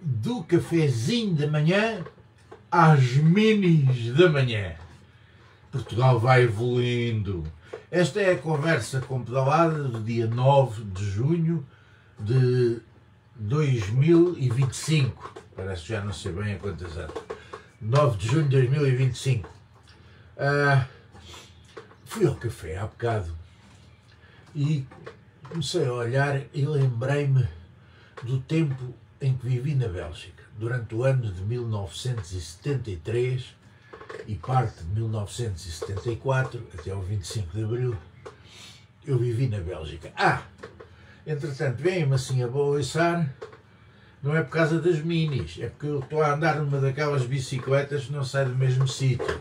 do cafezinho da manhã às minis da manhã. Portugal vai evoluindo. Esta é a conversa com pedalada do dia 9 de junho de 2025. Parece que já não sei bem a quantas anos. 9 de junho de 2025. Fui ao café há bocado e comecei a olhar e lembrei-me do tempo em que vivi na Bélgica. Durante o ano de 1973 e parte de 1974, até o 25 de Abril, eu vivi na Bélgica. Entretanto, vem-me assim a balançar, não é por causa das minis, é porque eu estou a andar numa daquelas bicicletas que não sai do mesmo sítio.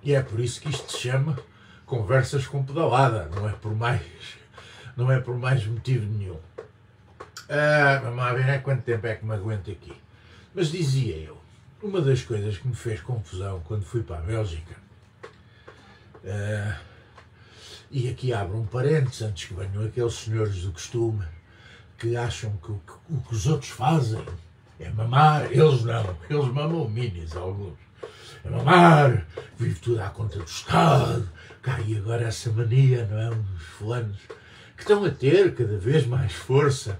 E é por isso que isto se chama conversas com pedalada, não é por mais motivo nenhum. Vamos lá ver quanto tempo é que me aguento aqui. Mas dizia eu, uma das coisas que me fez confusão quando fui para a Bélgica, e aqui abro um parênteses antes que venham aqueles senhores do costume que acham que o que os outros fazem é mamar, eles não, eles mamam minis, alguns. É mamar, vive tudo à conta do Estado, e agora essa mania, não é? Uns fulanos que estão a ter cada vez mais força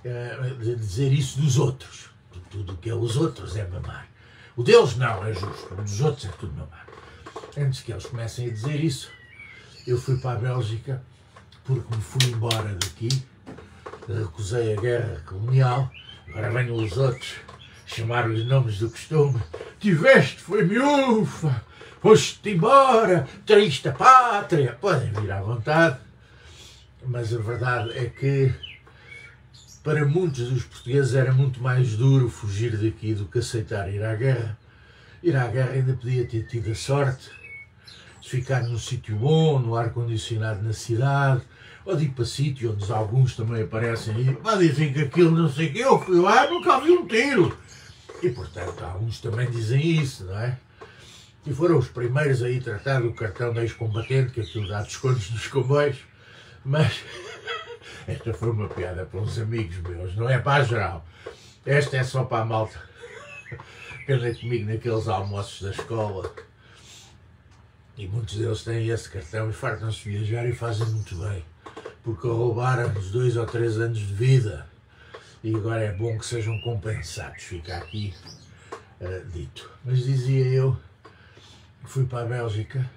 de dizer isso dos outros. Tudo o que é os outros é mamar. O deles não, é justo, o dos outros é tudo mamar. Antes que eles comecem a dizer isso, eu fui para a Bélgica porque me fui embora daqui, recusei a guerra colonial, agora venham os outros chamar-lhes nomes do costume. Tiveste, foi miúfa, foste-te embora, triste a pátria. Podem vir à vontade, mas a verdade é que para muitos dos portugueses era muito mais duro fugir daqui do que aceitar ir à guerra. Ir à guerra ainda podia ter tido a sorte de ficar num sítio bom, no ar-condicionado na cidade, ou de ir para sítio onde alguns também aparecem aí, dizem que aquilo não sei o que, eu fui lá e nunca vi um tiro. E portanto alguns também dizem isso, não é? E foram os primeiros a ir tratar do cartão de ex-combatente, que aquilo dá descontos nos comboios, mas esta foi uma piada para uns amigos meus, não é para a geral. Esta é só para a malta que anda comigo naqueles almoços da escola. E muitos deles têm esse cartão e fartam-se de viajar e fazem muito bem, porque roubaram-nos 2 ou 3 anos de vida e agora é bom que sejam compensados, fica aqui dito. Mas dizia eu que fui para a Bélgica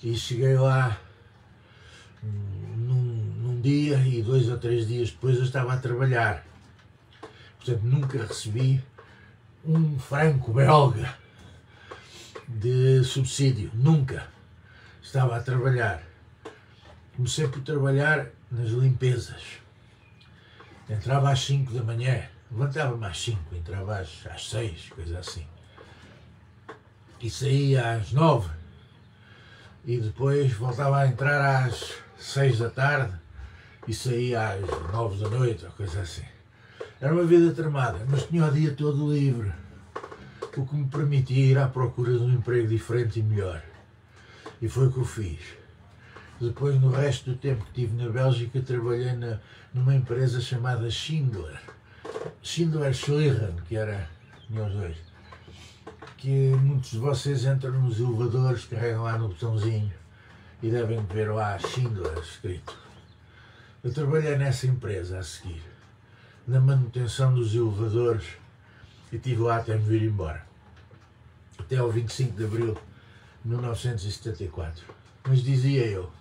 e cheguei lá num dia e 2 ou 3 dias depois eu estava a trabalhar. Portanto, nunca recebi um franco belga de subsídio, nunca. Estava a trabalhar. Comecei por trabalhar nas limpezas. Entrava às 5 da manhã, levantava-me às 5, entrava às 6, coisa assim. E saía às 9. E depois voltava a entrar às 6 da tarde e saía às 9 da noite, ou coisa assim. Era uma vida tramada, mas tinha o dia todo livre, o que me permitia ir à procura de um emprego diferente e melhor. E foi o que eu fiz. Depois, no resto do tempo que estive na Bélgica, trabalhei numa empresa chamada Schindler. Schindler-Schlieren, que tinha os dois. Que muitos de vocês entram nos elevadores, carregam lá no botãozinho e devem ver lá Schindler escrito. Eu trabalhei nessa empresa a seguir, na manutenção dos elevadores, e estive lá até me vir embora. Até ao 25 de Abril de 1974. Mas dizia eu,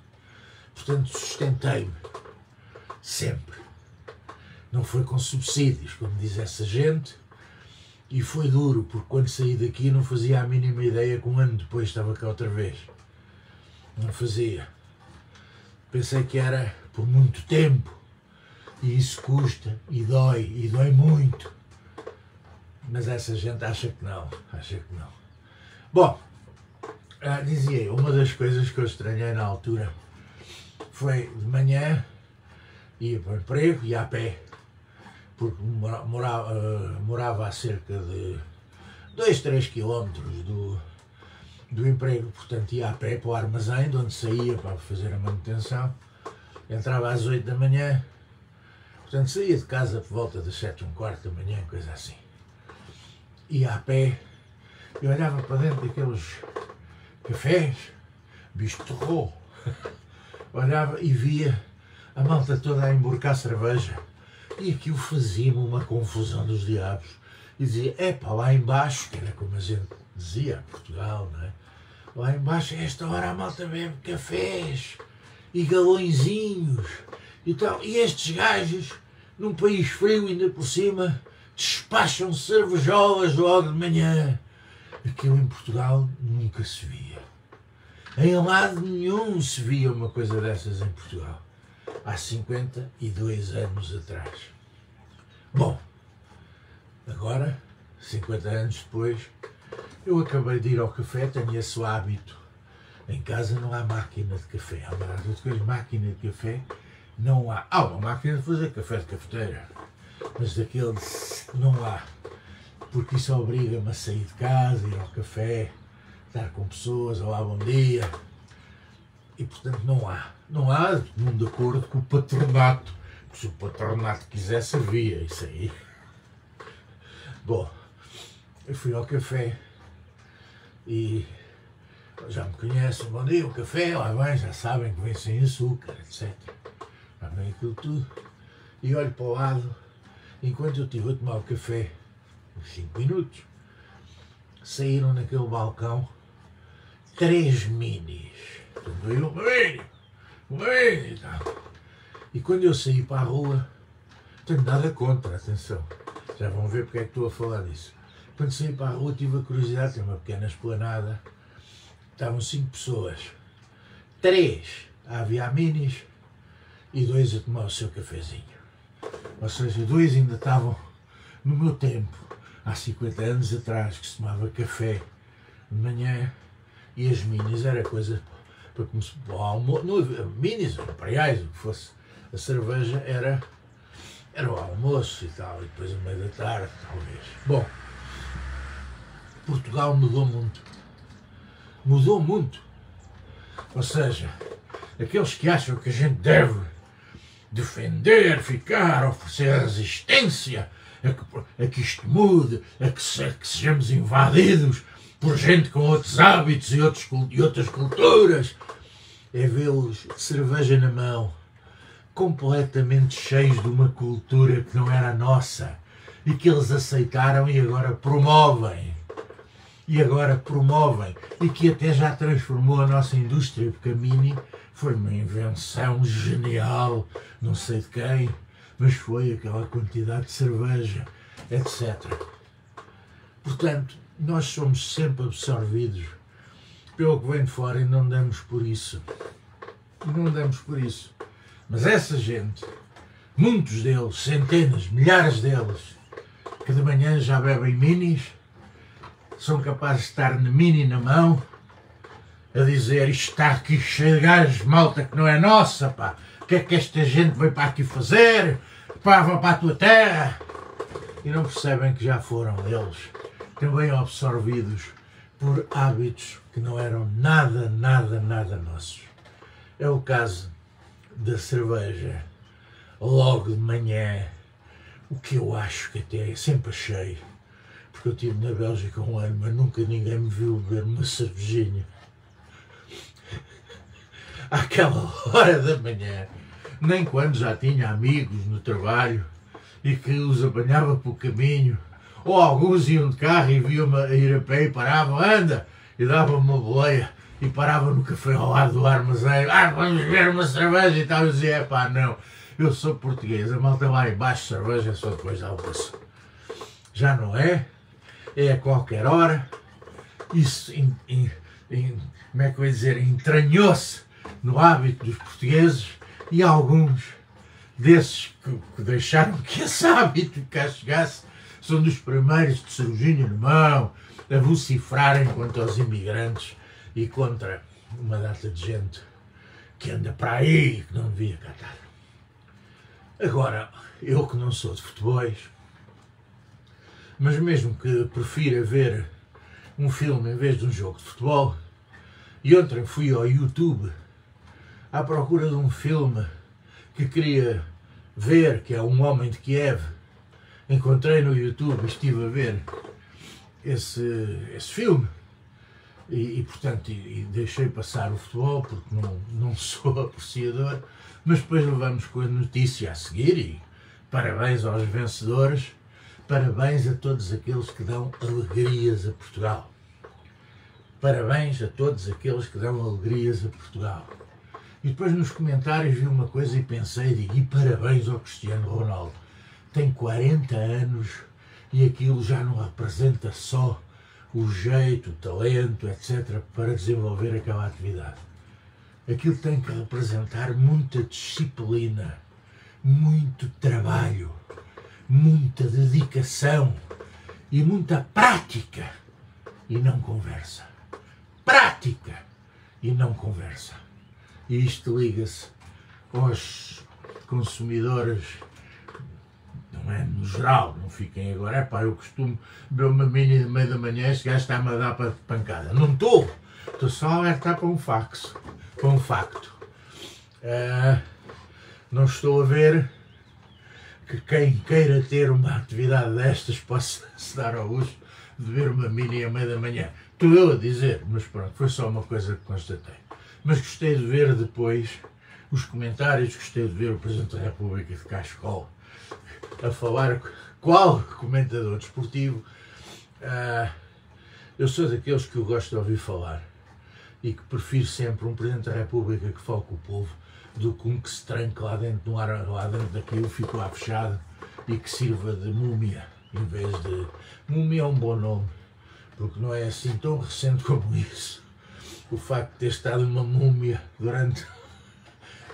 portanto sustentei-me, sempre. Não foi com subsídios, como diz essa gente, e foi duro, porque quando saí daqui não fazia a mínima ideia que um ano depois estava cá outra vez. Não fazia. Pensei que era por muito tempo, e isso custa, e dói muito. Mas essa gente acha que não. Bom, dizia eu, uma das coisas que eu estranhei na altura foi de manhã, ia para o emprego, ia a pé, porque morava a cerca de 2, 3 quilómetros do emprego, portanto ia a pé para o armazém, de onde saía para fazer a manutenção, entrava às 8 da manhã, Portanto, saía de casa por volta das 7h15 da manhã, coisa assim. Ia a pé e olhava para dentro daqueles cafés, bistrô, olhava e via a malta toda a emborcar cerveja. E aquilo fazia-me uma confusão dos diabos. E dizia, epá, lá embaixo, que era como a gente dizia, Portugal, não é? Lá embaixo, a esta hora, a malta bebe cafés e galõezinhos e tal. E estes gajos, num país frio ainda por cima, despacham cervejolas logo de manhã. Aquilo em Portugal nunca se via. Em lado nenhum se via uma coisa dessas em Portugal. Há 52 anos atrás. Bom, agora, 50 anos depois, eu acabei de ir ao café, tenho esse hábito. Em casa não há máquina de café. Há uma máquina de café não há. Há uma máquina de fazer café de cafeteira, mas daquele não há. Porque isso obriga-me a sair de casa, ir ao café, estar com pessoas, olá, bom dia. E portanto não há. Não há, de acordo com o patronato. Se o patronato quiser, servia isso aí. Bom, eu fui ao café e já me conhecem, bom dia, o café, lá vem, já sabem que vem sem açúcar, etc. Lá vem aquilo tudo. E olho para o lado, enquanto eu estive a tomar o café, uns 5 minutos, saíram naquele balcão 3 minis. Portanto, eu, um mini e tal. E quando eu saí para a rua, não tenho nada contra, atenção, já vão ver porque é que estou a falar disso. Quando saí para a rua tive a curiosidade, tem uma pequena esplanada, estavam 5 pessoas, 3 a aviar minis e 2 a tomar o seu cafezinho. Ou seja, 2 ainda estavam no meu tempo, há 50 anos atrás, que se tomava café de manhã e as minis era coisa para começar o almoço, não havia minis, imperiais, o que fosse. A cerveja era o almoço e tal, e depois a meio da tarde, talvez. Bom, Portugal mudou muito. Mudou muito. Ou seja, aqueles que acham que a gente deve defender, ficar, oferecer resistência a que isto mude, a que sejamos invadidos por gente com outros hábitos e outras culturas, é vê-los de cerveja na mão, completamente cheios de uma cultura que não era nossa e que eles aceitaram e agora promovem. E que até já transformou a nossa indústria, porque a Mini foi uma invenção genial, não sei de quem, mas foi aquela quantidade de cerveja, etc. Portanto, nós somos sempre absorvidos pelo que vem de fora e não damos por isso. Mas essa gente, muitos deles, centenas, milhares deles, que de manhã já bebem minis, são capazes de estar na mini na mão, a dizer, isto está aqui cheio de gajos, malta que não é nossa, pá, o que é que esta gente veio para aqui fazer? Pá, vá para a tua terra. E não percebem que já foram eles também absorvidos por hábitos que não eram nada nossos. É o caso da cerveja, logo de manhã, o que eu acho que até sempre achei, porque eu estive na Bélgica 1 ano, mas nunca ninguém me viu beber uma cervejinha. Àquela hora da manhã, nem quando já tinha amigos no trabalho e que os apanhava pelo caminho, ou alguns iam de carro e viam-me a ir a pé e paravam, anda, e davam-me uma boleia e parava no café ao lado do armazém, vamos beber uma cerveja e tal, eu dizia, pá, não, eu sou português, a malta lá embaixo, cerveja só depois da almoço. Já não é? É a qualquer hora. Isso, como é que eu ia dizer, entranhou-se no hábito dos portugueses e alguns desses que deixaram que esse hábito cá chegasse são dos primeiros de cervejinha na mão a vocifrarem contra os imigrantes e contra uma data de gente que anda para aí e que não devia cá estar. Agora, eu que não sou de futebols, mas mesmo que prefira ver um filme em vez de um jogo de futebol, e ontem fui ao YouTube à procura de um filme que queria ver, que é um homem de Kiev. Encontrei no YouTube e estive a ver esse filme portanto, deixei passar o futebol porque não sou apreciador, mas depois levamos com a notícia a seguir e parabéns aos vencedores, parabéns a todos aqueles que dão alegrias a Portugal. Parabéns a todos aqueles que dão alegrias a Portugal. E depois nos comentários vi uma coisa e pensei, digo, e parabéns ao Cristiano Ronaldo. Tem 40 anos e aquilo já não representa só o jeito, o talento, etc., para desenvolver aquela atividade. Aquilo tem que representar muita disciplina, muito trabalho, muita dedicação e muita prática e não conversa. Prática e não conversa. E isto liga-se aos consumidores, não é no geral, não fiquem agora, eu costumo beber uma mini de meio da manhã, este gajo está-me a dar para pancada. Não estou só a alertar para um facto. Não estou a ver que quem queira ter uma atividade destas possa se dar ao luxo de beber uma mini a meio da manhã. Estou eu a dizer, mas pronto, foi só uma coisa que constatei. Mas gostei de ver depois os comentários, gostei de ver o Presidente da República de Cascol a falar, qual comentador desportivo. Eu sou daqueles que eu gosto de ouvir falar e que prefiro sempre um Presidente da República que fale com o povo do que um que se tranque lá dentro, lá dentro daquilo, fique lá fechado e que sirva de múmia, em vez de... Múmia é um bom nome, porque não é assim tão recente como isso. O facto de ter estado uma múmia durante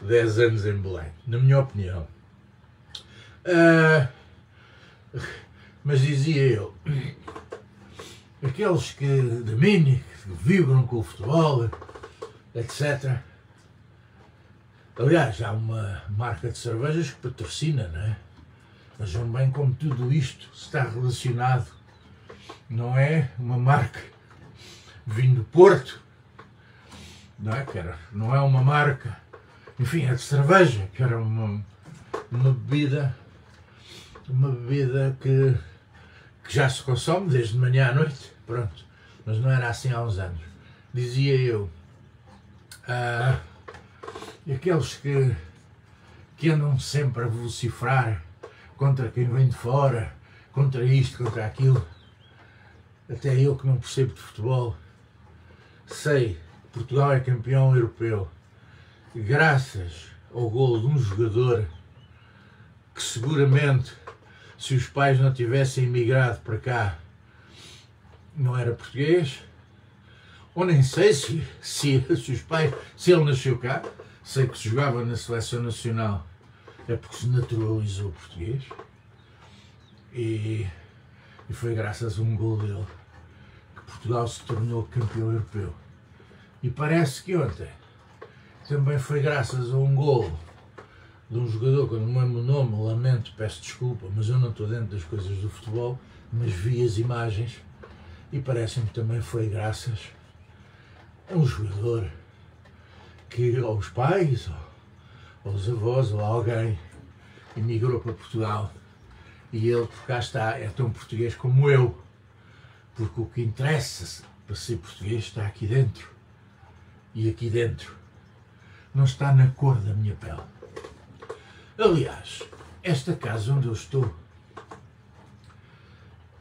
10 anos em Belém, na minha opinião. Mas dizia eu, aqueles que de mini, que vibram com o futebol, etc. Aliás, há uma marca de cervejas que patrocina, não é? Mas vejam bem como tudo isto está relacionado. Não é uma marca vinho do Porto, não é? Não é uma marca, enfim, é de cerveja, que era uma bebida que já se consome desde de manhã à noite, pronto, mas não era assim há uns anos. Dizia eu, aqueles que andam sempre a vocifrar contra quem vem de fora, contra isto, contra aquilo, até eu que não percebo de futebol, sei que Portugal é campeão europeu graças ao golo de um jogador que seguramente, se os pais não tivessem emigrado para cá, não era português, ou nem sei se os pais, se ele nasceu cá, sei que se jogava na seleção nacional, é porque se naturalizou português, e foi graças a um gol dele que Portugal se tornou campeão europeu. E parece que ontem também foi graças a um gol de um jogador que eu não me lembro o nome, lamento, peço desculpa, mas eu não estou dentro das coisas do futebol, mas vi as imagens e parece-me que também foi graças a um jogador que aos pais, ou aos avós, ou a alguém emigrou para Portugal e ele, por cá está, é tão português como eu, porque o que interessa para ser português está aqui dentro, e aqui dentro não está na cor da minha pele. Aliás, esta casa onde eu estou,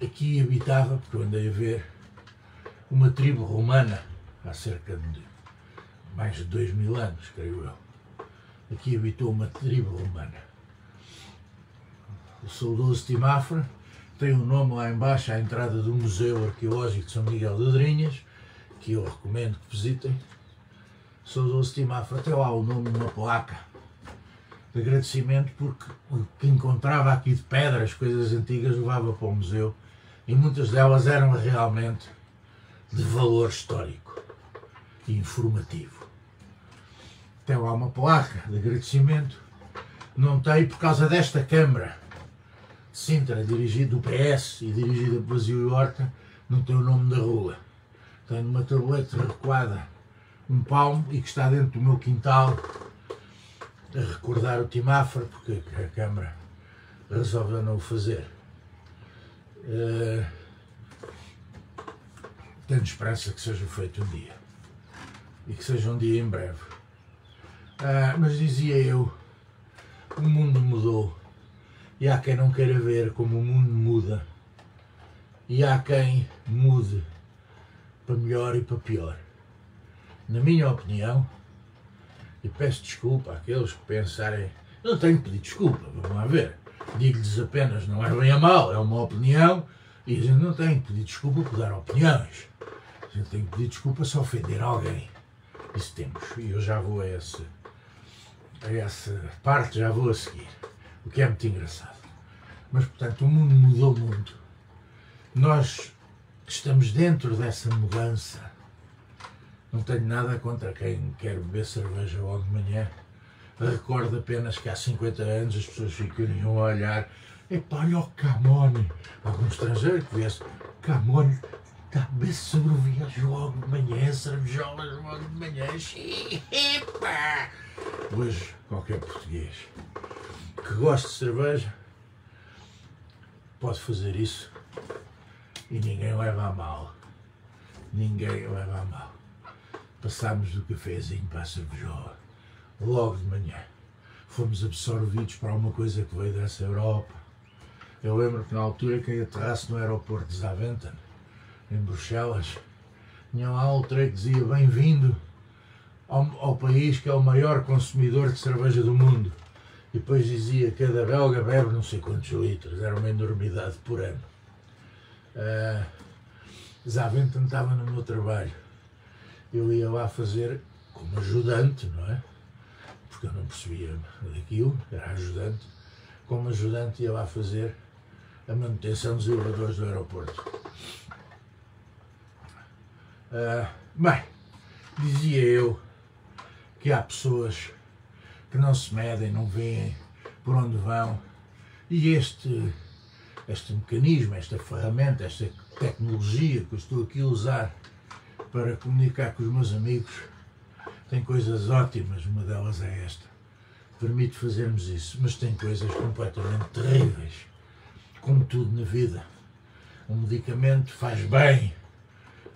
aqui habitava, porque eu andei a ver, uma tribo romana há cerca de mais de 2000 anos, creio eu. Aqui habitou uma tribo romana. O saudoso Timafra tem um nome lá embaixo à entrada do Museu Arqueológico de São Miguel de Adrinhas, que eu recomendo que visitem. O saudoso Timafra tem lá o nome numa placa de agradecimento, porque o que encontrava aqui de pedras, coisas antigas, levava para o museu e muitas delas eram realmente de valor histórico e informativo. Tem lá uma placa de agradecimento, não tem por causa desta Câmara de Sintra, dirigida do PS e dirigida por Basílio Horta, não tem o nome da rua. Tem numa tableta recuada um palmo e que está dentro do meu quintal. a recordar o Timáfora, porque a Câmara resolveu não o fazer. Tenho esperança que seja feito um dia, e que seja um dia em breve. Mas dizia eu, o mundo mudou, e há quem não queira ver como o mundo muda, e há quem mude para melhor e para pior. Na minha opinião, e peço desculpa àqueles que pensarem, eu não tenho que pedir desculpa, vamos lá ver, digo-lhes apenas, não é bem a mal, é uma opinião, e a gente não tem que pedir desculpa por dar opiniões, a gente tem que pedir desculpa se ofender alguém, isso temos, e eu já vou a essa parte, já vou a seguir, o que é muito engraçado. Mas, portanto, o mundo mudou muito, nós estamos dentro dessa mudança. Não tenho nada contra quem quer beber cerveja logo de manhã. Recordo apenas que há 50 anos as pessoas ficariam a olhar. Epá, olha o Camões. Algum estrangeiro que viesse. Camões está a beber cerveja logo de manhã, cervejolas logo de manhã. Epá! Hoje, qualquer português que goste de cerveja pode fazer isso e ninguém leva a mal. Ninguém leva a mal. Passámos do cafezinho para a cervejola, logo de manhã. Fomos absorvidos para uma coisa que veio dessa Europa. Eu lembro que na altura, quem aterrasse no aeroporto de Zaventem, em Bruxelas, tinha lá um letrero que dizia bem-vindo ao país que é o maior consumidor de cerveja do mundo. E depois dizia que cada belga bebe não sei quantos litros, era uma enormidade por ano. Zaventem estava no meu trabalho. Eu ia lá fazer como ajudante, não é? Porque eu não percebia daquilo, era ajudante. Como ajudante ia lá fazer a manutenção dos elevadores do aeroporto. Bem, dizia eu que há pessoas que não se medem, não veem por onde vão, e este mecanismo, esta ferramenta, esta tecnologia que eu estou aqui a usar para comunicar com os meus amigos, tem coisas ótimas, uma delas é esta, permite fazermos isso, mas tem coisas completamente terríveis, como tudo na vida. Um medicamento faz bem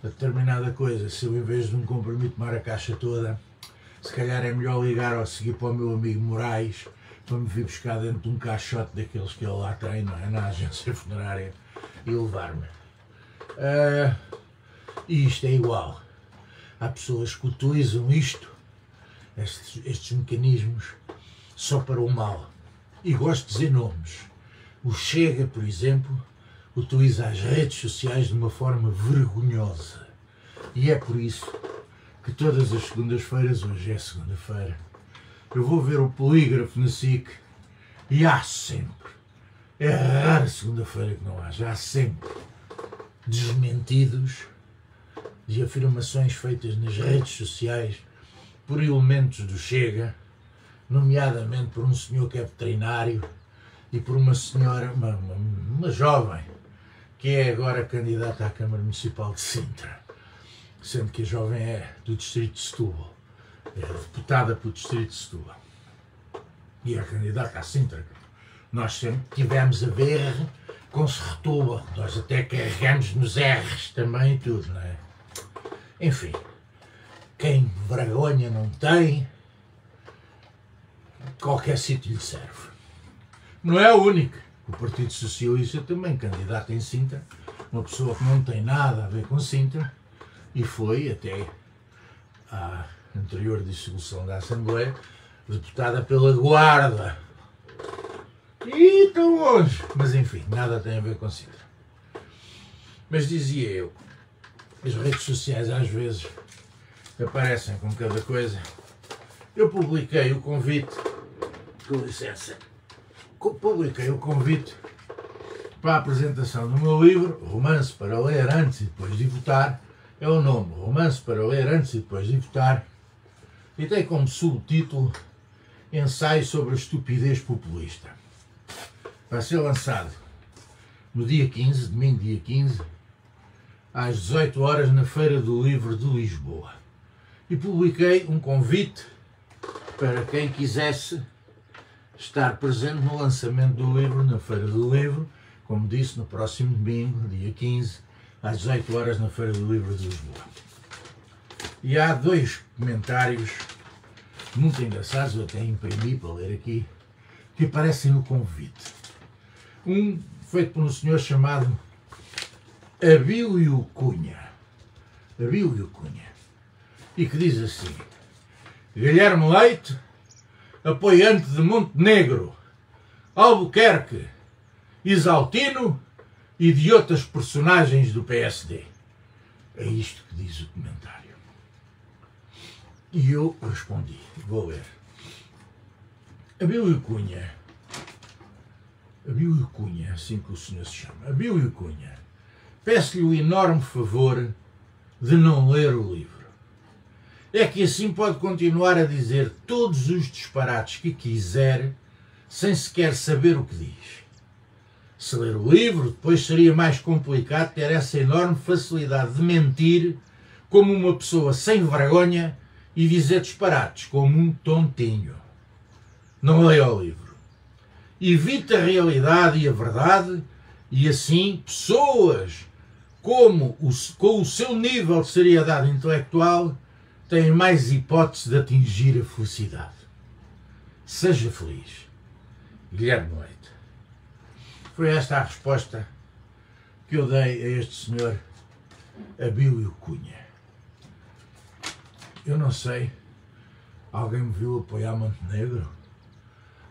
a determinada coisa, se eu em vez de um comprimido tomar a caixa toda, se calhar é melhor ligar ou seguir para o meu amigo Moraes para me vir buscar dentro de um caixote daqueles que ele lá tem, não é? Na agência funerária, e levar-me. E isto é igual. Há pessoas que utilizam isto, estes mecanismos, só para o mal. E gosto de dizer nomes. O Chega, por exemplo, utiliza as redes sociais de uma forma vergonhosa. E é por isso que todas as segundas-feiras, hoje é segunda-feira, eu vou ver o Polígrafo na SIC e há sempre, é rara segunda-feira que não haja, há sempre desmentidos de afirmações feitas nas redes sociais por elementos do Chega, nomeadamente por um senhor que é veterinário e por uma senhora, uma jovem, que é agora candidata à Câmara Municipal de Sintra, sendo que a jovem é do distrito de Setúbal, é deputada para o distrito de Setúbal e é candidata à Sintra. Nós sempre tivemos a ver com Setúbal, nós até carregamos nos R's também e tudo, não é? Enfim, quem vergonha não tem, qualquer sítio lhe serve. Não é o único. O Partido Socialista também candidata em Sintra, uma pessoa que não tem nada a ver com Sintra, e foi até à anterior dissolução da Assembleia deputada pela Guarda. E tão longe! Mas enfim, nada tem a ver com Sintra. Mas dizia eu, as redes sociais às vezes aparecem com cada coisa. Eu publiquei o convite, com licença, publiquei o convite para a apresentação do meu livro, Romance para ler antes e depois de votar. É o nome, Romance para ler antes e depois de votar, e tem como subtítulo Ensaio sobre a estupidez populista. Vai ser lançado no dia 15, domingo dia 15, às 18 horas na Feira do Livro de Lisboa. E publiquei um convite para quem quisesse estar presente no lançamento do livro, na Feira do Livro, como disse, no próximo domingo, dia 15, às 18 horas, na Feira do Livro de Lisboa. E há dois comentários muito engraçados, eu até imprimi para ler aqui, que aparecem no convite. Um feito por um senhor chamado Abílio Cunha. Abílio Cunha. E que diz assim: Guilherme Leite, apoiante de Montenegro, Albuquerque, Isaltino e de outras personagens do PSD. É isto que diz o comentário. E eu respondi, vou ler. Abílio Cunha, assim que o senhor se chama, Abílio Cunha, peço-lhe o enorme favor de não ler o livro. É que assim pode continuar a dizer todos os disparates que quiser, sem sequer saber o que diz. Se ler o livro, depois seria mais complicado ter essa enorme facilidade de mentir como uma pessoa sem vergonha e dizer disparates como um tontinho. Não leia o livro. Evite a realidade e a verdade e assim pessoas com o seu nível de seriedade intelectual têm mais hipótese de atingir a felicidade. Seja feliz. Guilherme Leite. Foi esta a resposta que eu dei a este senhor Abílio Cunha. Eu não sei, alguém me viu apoiar Montenegro?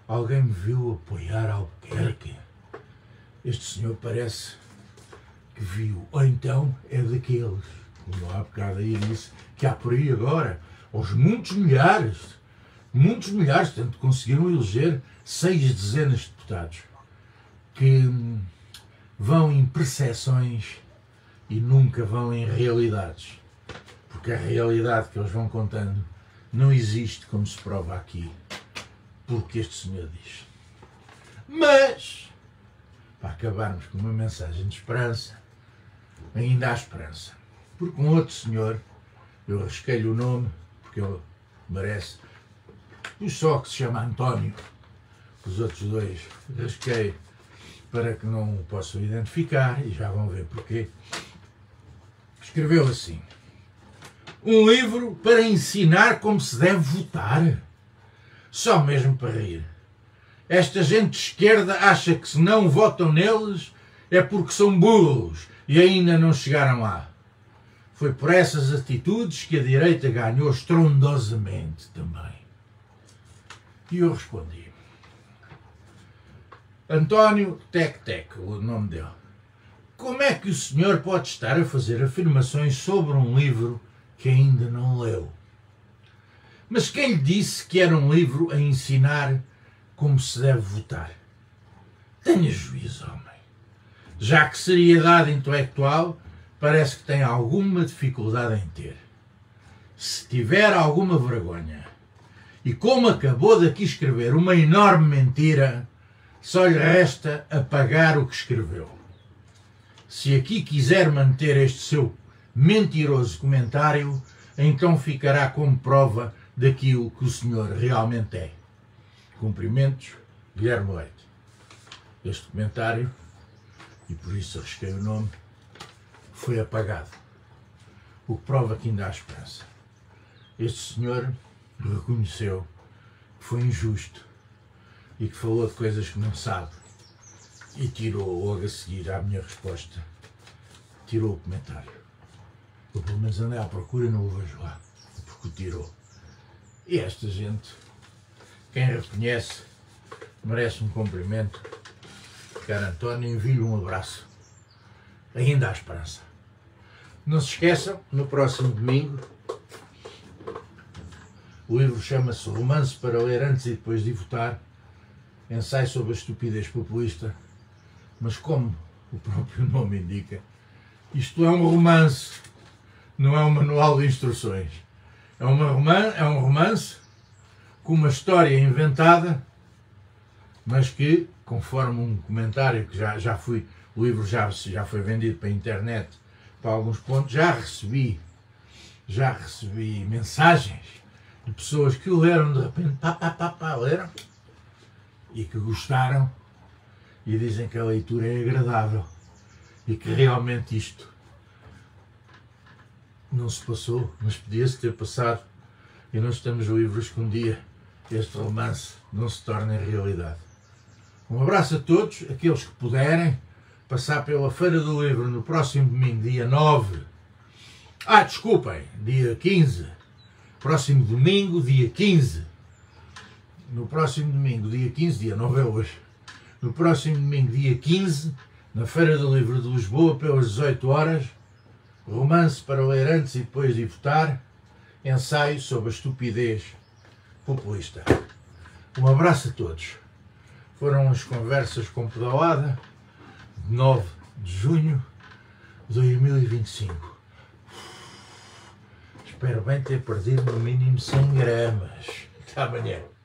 Alguém me viu apoiar Albuquerque? Este senhor parece que viu, ou então é daqueles, como há bocado aí disse, que há por aí agora, aos muitos milhares, tanto conseguiram eleger 6 dezenas de deputados, que vão em percepções e nunca vão em realidades, porque a realidade que eles vão contando não existe, como se prova aqui, porque este senhor diz. Mas, para acabarmos com uma mensagem de esperança, ainda há esperança, porque um outro senhor, eu arrisquei-lhe o nome, porque ele merece, o só que se chama António, os outros dois arrisquei para que não o possam identificar, e já vão ver porquê. Escreveu assim: um livro para ensinar como se deve votar. Só mesmo para rir. Esta gente de esquerda acha que se não votam neles é porque são burros e ainda não chegaram lá. Foi por essas atitudes que a direita ganhou estrondosamente também. E eu respondi. António Tec-Tec, o nome dele. Como é que o senhor pode estar a fazer afirmações sobre um livro que ainda não leu? Mas quem lhe disse que era um livro a ensinar como se deve votar? Tenha juízo, homem. Já que seriedade intelectual parece que tem alguma dificuldade em ter. Se tiver alguma vergonha, e como acabou de aqui escrever uma enorme mentira, só lhe resta apagar o que escreveu. Se aqui quiser manter este seu mentiroso comentário, então ficará como prova daquilo que o senhor realmente é. Cumprimentos, Guilherme Leite. Este comentário, e por isso arrisquei o nome, foi apagado. O que prova que ainda há esperança. Este senhor reconheceu que foi injusto e que falou de coisas que não sabe e tirou logo a seguir à minha resposta, tirou o comentário. Eu pelo menos andei à procura e não o vejo lá, porque o tirou. E esta gente, quem reconhece, merece um cumprimento. Caro António, envio-lhe um abraço. Ainda há esperança. Não se esqueçam, no próximo domingo, o livro chama-se Romance para ler antes e depois de votar, ensaio sobre a estupidez populista, mas como o próprio nome indica, isto é um romance, não é um manual de instruções. É um romance com uma história inventada, mas que, conforme um comentário que já fui, o livro já foi vendido para a internet para alguns pontos, já recebi mensagens de pessoas que o leram de repente, leram, e que gostaram, e dizem que a leitura é agradável, e que realmente isto não se passou, mas podia-se ter passado, e nós estamos livres que um dia este romance não se torne realidade. Um abraço a todos, aqueles que puderem passar pela Feira do Livro no próximo domingo, dia 9. Desculpem, dia 15. Próximo domingo, dia 15. No próximo domingo, dia 15, dia 9 é hoje. No próximo domingo, dia 15, na Feira do Livro de Lisboa, pelas 18 horas, romance para ler antes e depois de votar, ensaio sobre a estupidez populista. Um abraço a todos. Foram as conversas com pedalada de 9 de junho de 2025. Espero bem ter perdido no mínimo 100 gramas. Até amanhã.